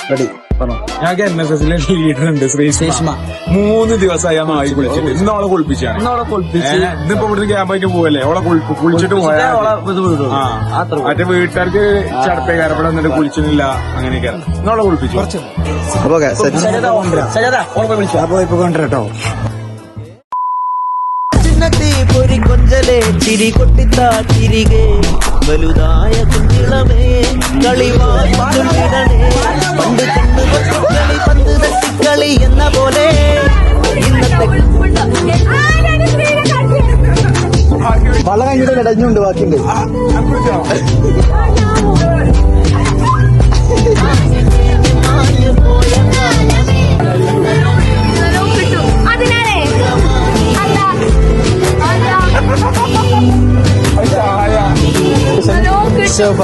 ഞങ്ങൾക്ക് NSS leader ഉണ്ട് ശ്രീഷ്മ. 3 ദിവസമായി ആ നായി കുളിച്ചിട്ട് ഇന്നോളെ കുളിപ്പിച്ചാണ്. ഇന്നിപ്പോ ഇവിടുന്ന് ക്യാമ്പായിട്ട് പോവല്ലേ, ഓളെ കുളിച്ചിട്ട് പോയാ മറ്റേ വീട്ടുകാർക്ക് ചടപ്പേക്കാരം ഇവിടെ വന്നിട്ട് കുളിച്ചിട്ടില്ല അങ്ങനെയൊക്കെ. ഇന്നോളെ കുളിപ്പിച്ചു. കൊണ്ടുവരട്ടോ. പൊരിക്കൊഞ്ചലെ ചിരി കൊട്ടിത്താ തിരികെ വലുതായ കുഞ്ഞിളമേ കളിവാടണേ പണ്ട് കണ്ണു കളി പന്ത് തട്ടിക്കളി എന്ന പോലെ ഇന്നത്തെ വള്ള കഴിഞ്ഞിട്ട് ഇടഞ്ഞുണ്ട് ബാക്കിയുണ്ട്. ശോഭ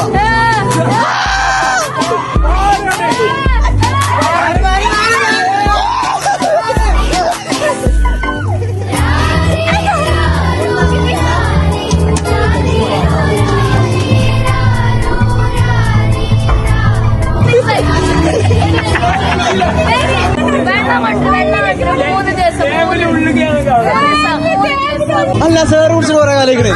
അല്ല സാറ് കുറിച്ച് കുറെ കാലിക്കണേ.